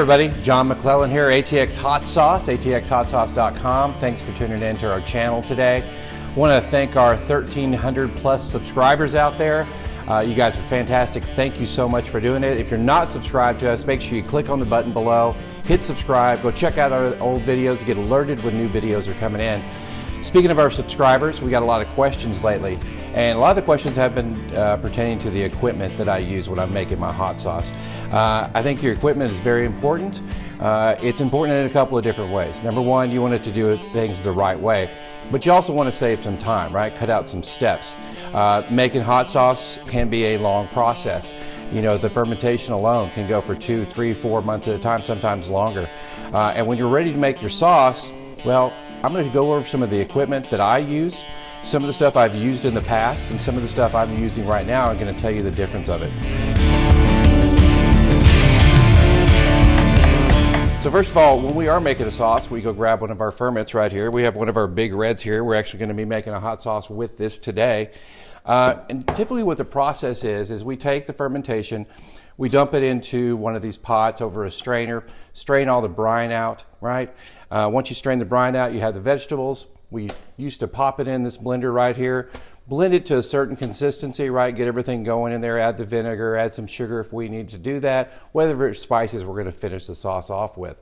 everybody, John McClellan here, ATX Hot Sauce, atxhotsauce.com. Thanks for tuning in to our channel today. I want to thank our 1,300 plus subscribers out there. You guys are fantastic. Thank you so much for doing it. If you're not subscribed to us, make sure you click on the button below, hit subscribe, go check out our old videos to get alerted when new videos are coming in. Speaking of our subscribers, we got a lot of questions lately, and a lot of the questions have been pertaining to the equipment that I use when I'm making my hot sauce. I think your equipment is very important. It's important in a couple of different ways. Number one, you want it to do things the right way, but you also want to save some time, right? Cut out some steps. Making hot sauce can be a long process. You know, the fermentation alone can go for 2, 3, 4 months at a time, sometimes longer. And when you're ready to make your sauce, well, I'm going to go over some of the equipment that I use, some of the stuff I've used in the past, and some of the stuff I'm using right now. I'm going to tell you the difference of it. So first of all, when we are making a sauce, we go grab one of our ferments right here. We have one of our big reds here. We're actually going to be making a hot sauce with this today. And typically what the process is we take the fermentation, we dump it into one of these pots over a strainer, strain all the brine out, right? Once you strain the brine out, you have the vegetables. We used to pop it in this blender right here, blend it to a certain consistency, right? Get everything going in there, add the vinegar, add some sugar if we need to do that, whatever spices we're gonna finish the sauce off with.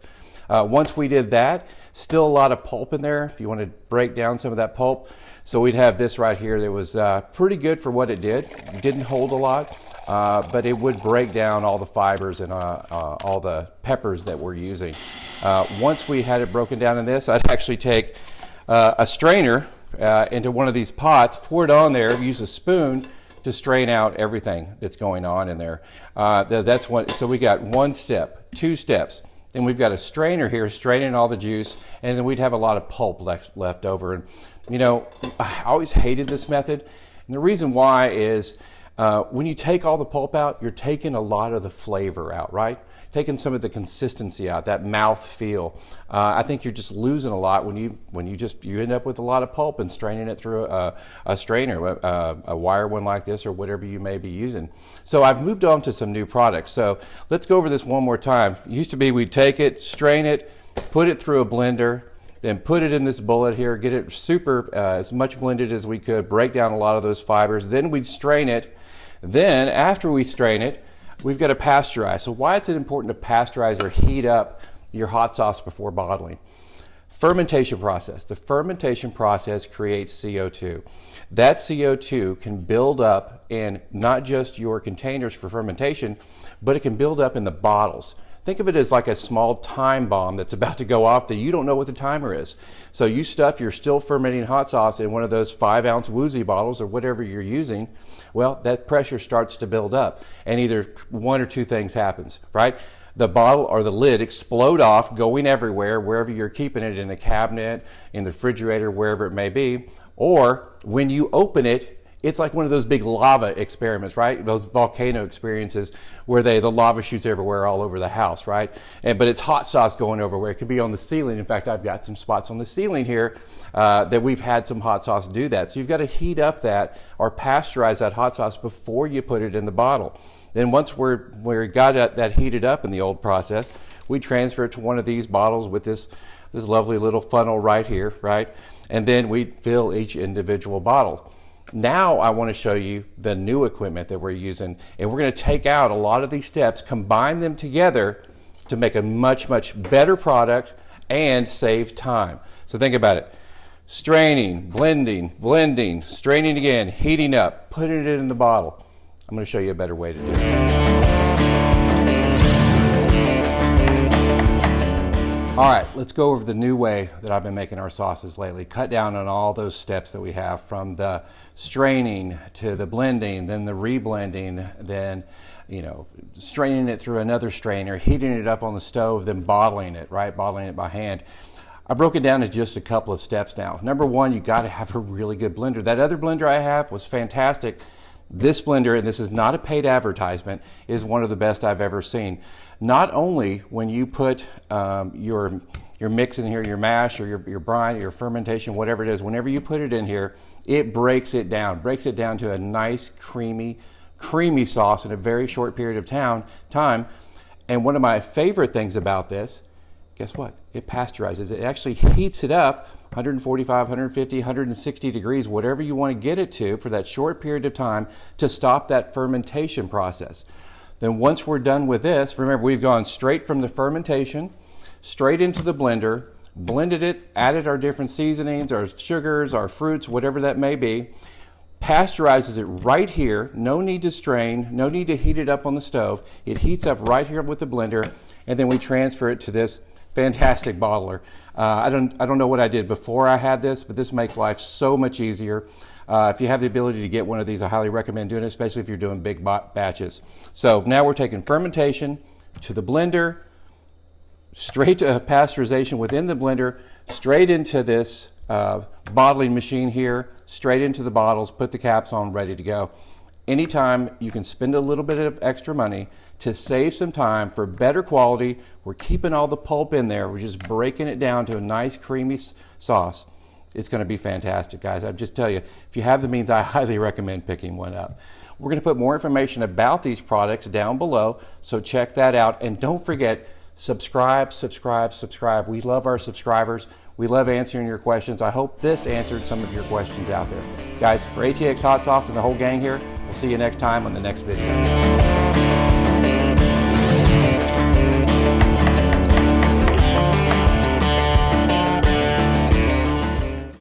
Once we did that, still a lot of pulp in there if you want to break down some of that pulp. So we'd have this right here that was pretty good for what it did. It didn't hold a lot, but it would break down all the fibers and all the peppers that we're using. Once we had it broken down in this, I'd actually take a strainer into one of these pots, pour it on there, use a spoon to strain out everything that's going on in there. That's one. So we got 1 step, 2 steps. Then we've got a strainer here straining all the juice, and then we'd have a lot of pulp left over. And you know, I always hated this method, and the reason why is when you take all the pulp out, you're taking a lot of the flavor out, right? Taking some of the consistency out, that mouth feel. I think you're just losing a lot when you end up with a lot of pulp and straining it through a strainer, a wire one like this or whatever you may be using. So I've moved on to some new products. So let's go over this one more time. It used to be we'd take it, strain it, put it through a blender, then put it in this bullet here, get it super, as much blended as we could, break down a lot of those fibers. Then we'd strain it. Then after we strain it, we've got to pasteurize. So why is it important to pasteurize or heat up your hot sauce before bottling? Fermentation process. The fermentation process creates CO2. That CO2 can build up in not just your containers for fermentation, but it can build up in the bottles. Think of it as like a small time bomb that's about to go off that you don't know what the timer is. So you stuff your still fermenting hot sauce in one of those 5-ounce Woozy bottles or whatever you're using. Well, that pressure starts to build up, and either one or two things happens, right? The bottle or the lid explode off, going everywhere, wherever you're keeping it, in the cabinet, in the refrigerator, wherever it may be. Or when you open it, it's like one of those big lava experiments, right? Those volcano experiences where the lava shoots everywhere all over the house, right? But it's hot sauce going everywhere. It could be on the ceiling. In fact, I've got some spots on the ceiling here that we've had some hot sauce do that. So you've got to heat up that or pasteurize that hot sauce before you put it in the bottle. Then once we got that heated up in the old process, we transfer it to one of these bottles with this lovely little funnel right here, right? And then we fill each individual bottle. Now I want to show you the new equipment that we're using, and we're going to take out a lot of these steps, combine them together to make a much, much better product and save time. So think about it. Straining, blending, straining again, heating up, putting it in the bottle. I'm going to show you a better way to do it. All right, let's go over the new way that I've been making our sauces lately. Cut down on all those steps that we have, from the straining to the blending, then the reblending, then straining it through another strainer, heating it up on the stove, then bottling it, right? Bottling it by hand. I broke it down to just a couple of steps now. Number one, you got to have a really good blender. That other blender I have was fantastic. This blender, and this is not a paid advertisement, is one of the best I've ever seen. Not only when you put your mix in here, your mash or your brine, or your fermentation, whatever it is, whenever you put it in here, it breaks it down to a nice creamy sauce in a very short period of time. And one of my favorite things about this, guess what? It pasteurizes. It actually heats it up 145, 150, 160 degrees, whatever you want to get it to for that short period of time to stop that fermentation process. Then once we're done with this, remember we've gone straight from the fermentation, straight into the blender, blended it, added our different seasonings, our sugars, our fruits, whatever that may be, pasteurizes it right here. No need to strain, no need to heat it up on the stove. It heats up right here with the blender, and then we transfer it to this fantastic bottler. I don't know what I did before I had this, but this makes life so much easier. If you have the ability to get one of these, I highly recommend doing it, especially if you're doing big batches. So now we're taking fermentation to the blender, straight to pasteurization within the blender, straight into this bottling machine here, straight into the bottles, put the caps on, ready to go. Anytime you can spend a little bit of extra money to save some time for better quality, we're keeping all the pulp in there, we're just breaking it down to a nice creamy sauce. It's going to be fantastic, guys. I just tell you, if you have the means, I highly recommend picking one up. We're going to put more information about these products down below, so check that out. And don't forget, subscribe. We love our subscribers. We love answering your questions. I hope this answered some of your questions out there. Guys, for ATX Hot Sauce and the whole gang here, we'll see you next time on the next video.